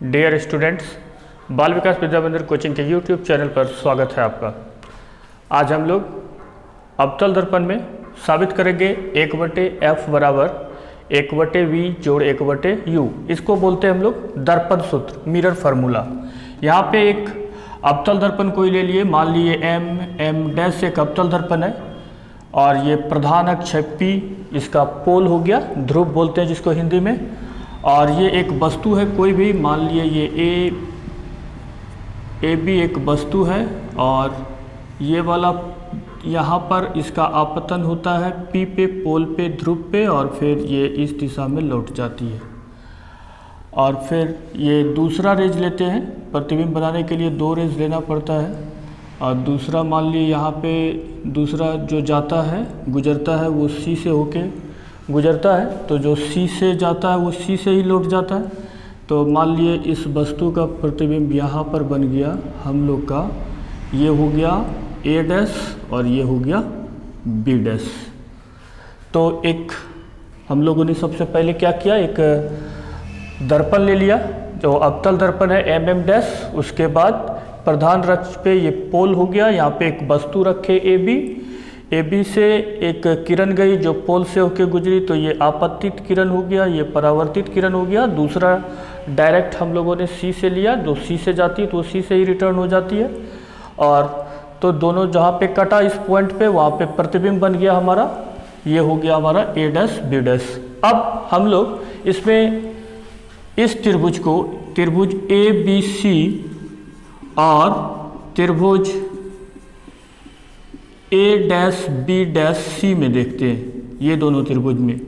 Dear students, बाल विकास विद्या मंदिर coaching के यूट्यूब चैनल पर स्वागत है आपका। आज हम लोग अवतल दर्पण में साबित करेंगे 1/f बराबर 1/v जोड़ 1/u। इसको बोलते हैं हम लोग दर्पण सूत्र, मिरर फार्मूला। यहाँ पे एक अवतल दर्पण कोई ले लिए, मान लिए m एक अवतल दर्पण है और ये प्रधान अक्ष है P, इसका पोल हो गया, ध्रुव बोलते हैं जिसको हिंदी में। और ये एक वस्तु है कोई भी, मान लिए ये AB एक वस्तु है और ये वाला यहाँ पर इसका आपतन होता है P पे, पोल पे, ध्रुव पे, और फिर ये इस दिशा में लौट जाती है। और फिर ये दूसरा रेज लेते हैं, प्रतिबिंब बनाने के लिए 2 रेज लेना पड़ता है। और दूसरा मान लिए यहाँ पे दूसरा जो जाता है, गुजरता है, वो C से होके गुजरता है, तो जो C से जाता है वो C से ही लौट जाता है। तो मान लिए इस वस्तु का प्रतिबिंब यहाँ पर बन गया हम लोग का, ये हो गया A' और ये हो गया B'। तो एक हम लोगों ने सबसे पहले क्या किया, एक दर्पण ले लिया जो अवतल दर्पण है mm'। उसके बाद प्रधान अक्ष पे ये पोल हो गया, यहाँ पे एक वस्तु रखे AB से एक किरण गई जो पोल से होके गुजरी, तो ये आपतित किरण हो गया, ये परावर्तित किरण हो गया। दूसरा डायरेक्ट हम लोगों ने C से लिया, जो C से जाती है तो C से ही रिटर्न हो जाती है। और तो दोनों जहाँ पे कटा इस पॉइंट पे, वहाँ पे प्रतिबिंब बन गया हमारा, ये हो गया हमारा A' B'। अब हम लोग इसमें इस त्रिभुज को, त्रिभुज ABC और त्रिभुज A'-B'-C में देखते हैं, ये दोनों त्रिभुज में।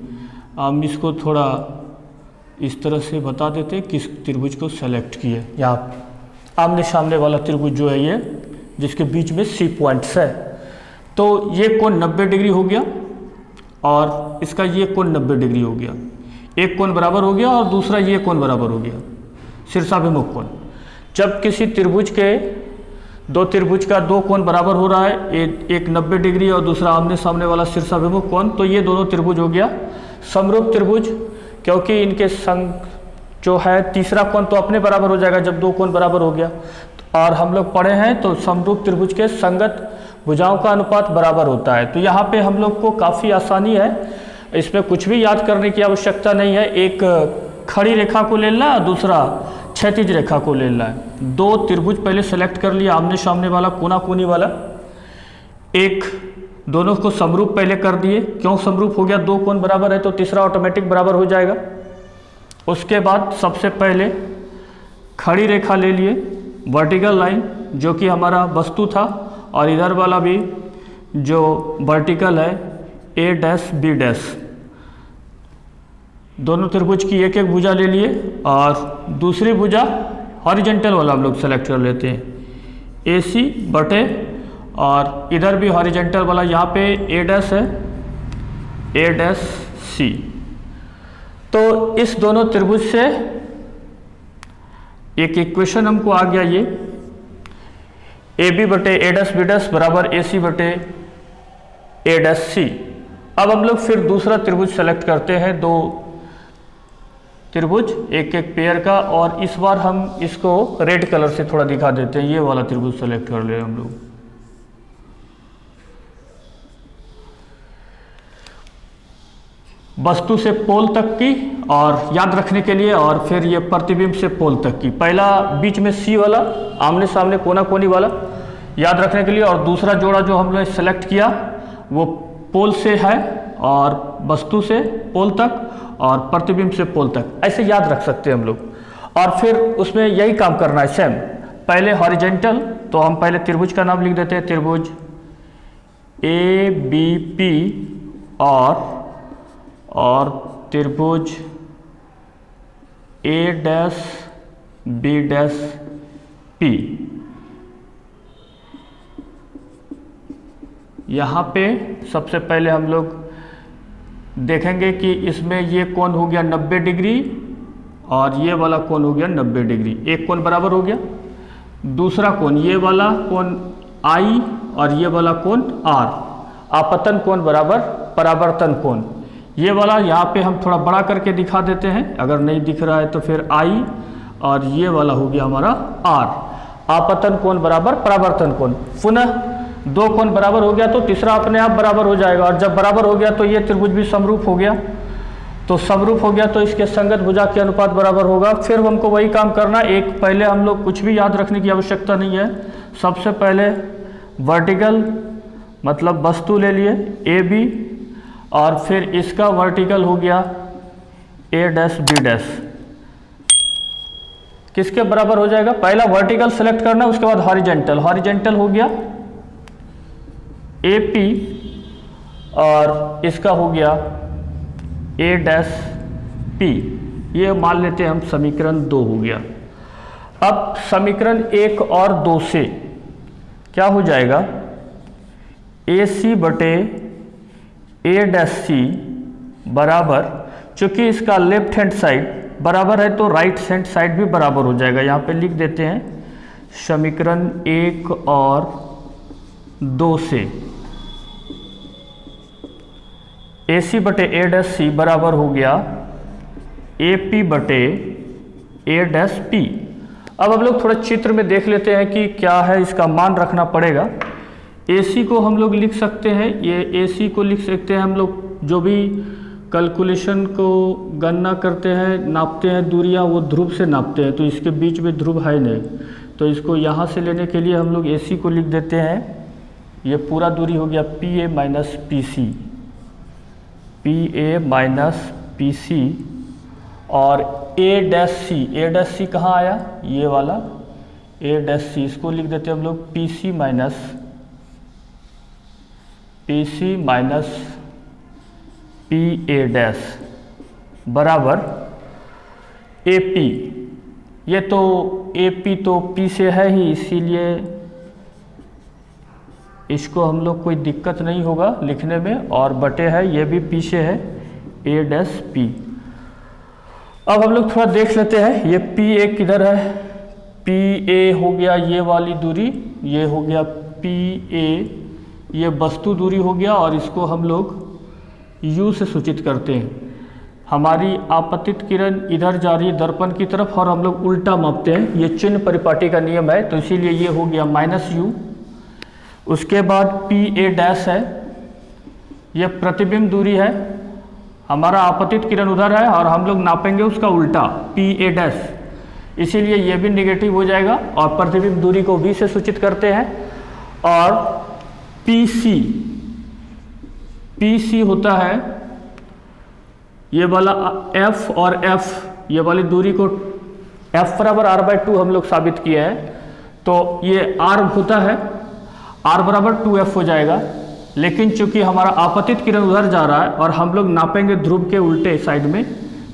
हम इसको थोड़ा इस तरह से बता देते हैं किस त्रिभुज को सेलेक्ट किए। यहाँ आमने सामने वाला त्रिभुज जो है ये, जिसके बीच में C पॉइंट्स है, तो ये कोण 90 डिग्री हो गया और इसका ये कोण 90 डिग्री हो गया। एक कोण बराबर हो गया और दूसरा ये कोण बराबर हो गया, शीर्षाभिमुख कोण। जब किसी त्रिभुज के, दो त्रिभुज का दो कोण बराबर हो रहा है, एक 90 डिग्री और दूसरा आमने सामने वाला शीर्षाभिमुख कोण, तो ये दोनों त्रिभुज हो गया समरूप त्रिभुज। क्योंकि इनके संग जो है तीसरा कोण तो अपने बराबर हो जाएगा जब दो कोण बराबर हो गया। और हम लोग पढ़े हैं तो समरूप त्रिभुज के संगत भुजाओं का अनुपात बराबर होता है। तो यहाँ पे हम लोग को काफ़ी आसानी है, इसमें कुछ भी याद करने की आवश्यकता नहीं है। एक खड़ी रेखा को ले लेना, दूसरा क्षैतिज रेखा को ले लेना है। 2 त्रिभुज पहले सेलेक्ट कर लिया, आमने सामने वाला, कोना कोनी वाला। एक दोनों को समरूप पहले कर दिए, क्यों समरूप हो गया, 2 कोण बराबर है तो तीसरा ऑटोमेटिक बराबर हो जाएगा। उसके बाद सबसे पहले खड़ी रेखा ले लिए, वर्टिकल लाइन जो कि हमारा वस्तु था, और इधर वाला भी जो वर्टिकल है A'-B'। दोनों त्रिभुज की एक एक भुजा ले लिए और दूसरी भुजा हॉरिजेंटल वाला हम लोग सेलेक्ट कर लेते हैं, AC बटे, और इधर भी हॉरिजेंटल वाला, यहाँ पे A' है, A'-C। तो इस दोनों त्रिभुज से एक इक्वेशन हमको आ गया, ये AB बटे A'-B' बराबर AC बटे A'-C। अब हम लोग फिर दूसरा त्रिभुज सेलेक्ट करते हैं, 2 त्रिभुज एक एक पेयर का, और इस बार हम इसको रेड कलर से थोड़ा दिखा देते हैं। ये वाला त्रिभुज सेलेक्ट कर ले हम लोग। वस्तु से पोल तक की, और याद रखने के लिए, और फिर ये प्रतिबिंब से पोल तक की। पहला बीच में C वाला, आमने सामने कोना कोनी वाला, याद रखने के लिए। और दूसरा जोड़ा जो हमने सेलेक्ट किया वो पोल से है, और वस्तु से पोल तक, और प्रतिबिंब से पोल तक, ऐसे याद रख सकते हैं हम लोग। और फिर उसमें यही काम करना है सेम। पहले हॉरिजेंटल, तो हम पहले त्रिभुज का नाम लिख देते हैं, त्रिभुज ABP और त्रिभुज A'-B'-P। यहाँ पे सबसे पहले हम लोग देखेंगे कि इसमें ये कोण हो गया 90 डिग्री और ये वाला कोण हो गया 90 डिग्री। एक कोण बराबर हो गया। दूसरा कोण, ये वाला कोण I और ये वाला कोण R, आपतन कोण बराबर परावर्तन कोण। ये वाला यहाँ पे हम थोड़ा बड़ा करके दिखा देते हैं, अगर नहीं दिख रहा है तो फिर I और ये वाला हो गया हमारा आर। आपतन कोण बराबर परावर्तन कोण, पुनः दो कोण बराबर हो गया तो तीसरा अपने आप बराबर हो जाएगा, और जब बराबर हो गया तो ये त्रिभुज भी समरूप हो गया, तो समरूप हो गया तो इसके संगत भुजा के अनुपात बराबर होगा। फिर हमको वही काम करना, एक पहले हम लोग कुछ भी याद रखने की आवश्यकता नहीं है, सबसे पहले वर्टिकल मतलब वस्तु ले लिए ए बी, और फिर इसका वर्टिकल हो गया ए डैश बी डैश, किसके बराबर हो जाएगा, पहला वर्टिकल सेलेक्ट करना, उसके बाद हॉरिजेंटल, हॉरिजेंटल हो गया ए पी और इसका हो गया ए डैश पी, ये मान लेते हैं हम समीकरण 2 हो गया। अब समीकरण 1 और 2 से क्या हो जाएगा, ए सी बटे ए डैश सी बराबर, चूंकि इसका लेफ्ट हैंड साइड बराबर है तो राइट हैंड साइड भी बराबर हो जाएगा। यहाँ पे लिख देते हैं समीकरण 1 और 2 से ए सी बटे ए डैश सी बराबर हो गया ए पी बटे ए डैश पी। अब हम लोग थोड़ा चित्र में देख लेते हैं कि क्या है, इसका मान रखना पड़ेगा। ए सी को हम लोग लिख सकते हैं, ये ए सी को लिख सकते हैं हम लोग, जो भी कैलकुलेशन को गणना करते हैं, नापते हैं दूरियां, वो ध्रुव से नापते हैं, तो इसके बीच में ध्रुव है नहीं, तो इसको यहाँ से लेने के लिए हम लोग ए सी को लिख देते हैं, ये पूरा दूरी हो गया P A minus P C, P A minus P C, और A dash C, A dash C कहाँ आया, ये वाला ए डैश सी, इसको लिख देते हैं हम लोग P C minus P A dash बराबर ए पी। ये तो ए पी तो पी से है ही, इसीलिए इसको हम लोग कोई दिक्कत नहीं होगा लिखने में, और बटे है ये भी पी से है ए डैश पी। अब हम लोग थोड़ा देख लेते हैं, ये पी ए किधर है, पी ए हो गया ये वाली दूरी, ये हो गया पी ए, ये वस्तु दूरी हो गया, और इसको हम लोग U से सूचित करते हैं। हमारी आपतित किरण इधर जा रही है दर्पण की तरफ, और हम लोग उल्टा मापते हैं, ये चिन्ह परिपाटी का नियम है, तो इसीलिए ये हो गया माइनस U। उसके बाद पी ए डैश है, ये प्रतिबिंब दूरी है, हमारा आपतित किरण उधर है और हम लोग नापेंगे उसका उल्टा पी ए डैश, इसीलिए ये भी नेगेटिव हो जाएगा, और प्रतिबिंब दूरी को V से सूचित करते हैं। और पी सी होता है ये वाला F, और F ये वाली दूरी को F बराबर R/2 हम लोग साबित किए हैं, तो ये R होता है, R बराबर 2F हो जाएगा, लेकिन चूंकि हमारा आपतित किरण उधर जा रहा है और हम लोग नापेंगे ध्रुव के उल्टे साइड में,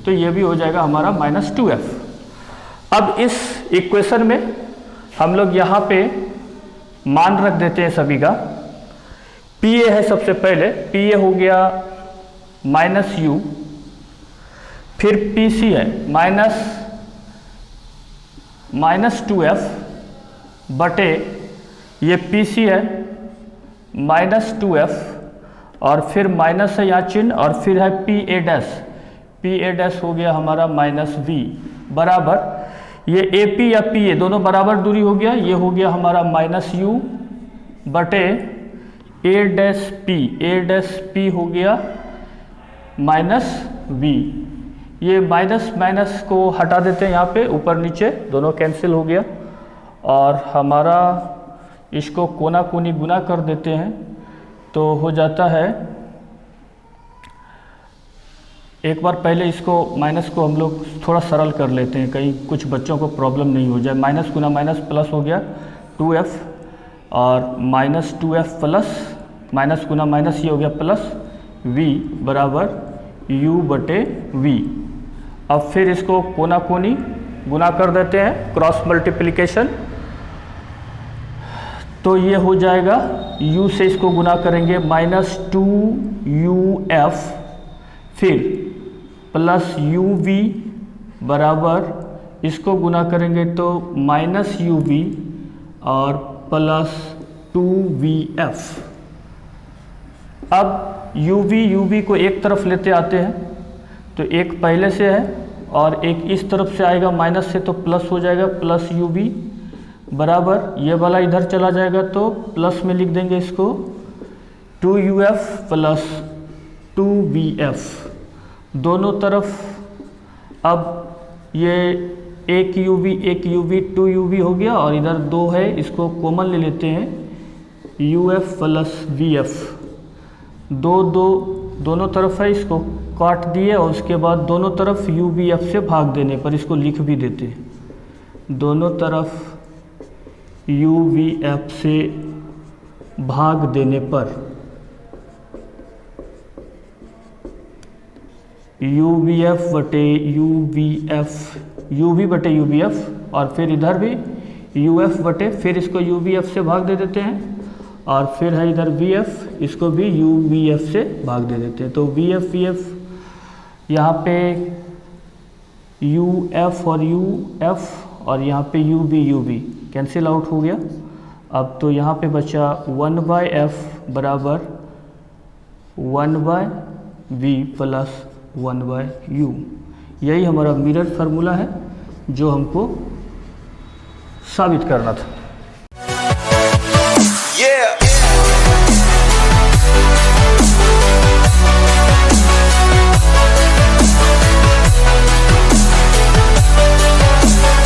तो ये भी हो जाएगा हमारा -2F। अब इस इक्वेशन में हम लोग यहाँ पे मान रख देते हैं सभी का। पी ए है सबसे पहले, पी ए हो गया -U, फिर पी सी है -2F बटे ये पी सी है -2F, और फिर माइनस है यहाँ चिन्ह, और फिर है पी ए डैश हो गया हमारा -V बराबर ये ए पी या पी ए दोनों बराबर दूरी हो गया, ये हो गया हमारा -U बटे ए डैश पी हो गया -V। ये माइनस को हटा देते हैं, यहाँ पे ऊपर नीचे दोनों कैंसिल हो गया, और हमारा इसको कोना कोनी गुना कर देते हैं तो हो जाता है, एक बार पहले इसको माइनस को हम लोग थोड़ा सरल कर लेते हैं, कहीं कुछ बच्चों को प्रॉब्लम नहीं हो जाए। माइनस गुना माइनस प्लस हो गया 2F, और -2F प्लस माइनस गुना माइनस ये हो गया प्लस V बराबर U बटे V। अब फिर इसको कोना कोनी गुना कर देते हैं, क्रॉस मल्टीप्लिकेशन, तो ये हो जाएगा U से इसको गुना करेंगे -2UF, फिर प्लस UV बराबर इसको गुना करेंगे तो -UV और प्लस 2VF। अब UV को एक तरफ लेते आते हैं, तो एक पहले से है और एक इस तरफ से आएगा माइनस से, तो प्लस हो जाएगा, प्लस यू वी बराबर ये वाला इधर चला जाएगा तो प्लस में लिख देंगे इसको 2UF प्लस 2VF। दोनों तरफ अब ये एक UV 2UV हो गया और इधर 2 है, इसको कॉमन ले लेते हैं UF प्लस VF। दोनों तरफ है, इसको काट दिए और उसके बाद दोनों तरफ UVF से भाग देने पर इसको लिख भी देते हैं। दोनों तरफ UVF से भाग देने पर UVF बटे UVF, UV बटे UVF, और फिर इधर भी UF बटे, फिर इसको UVF से भाग दे देते हैं, और फिर है इधर VF, इसको भी UVF से भाग दे देते हैं। तो VF VF यहाँ पे UF और UF और यहाँ पे UV कैंसिल आउट हो गया। अब तो यहाँ पे बचा 1/F बराबर 1/V प्लस 1/U। यही हमारा मिरर फार्मूला है जो हमको साबित करना था।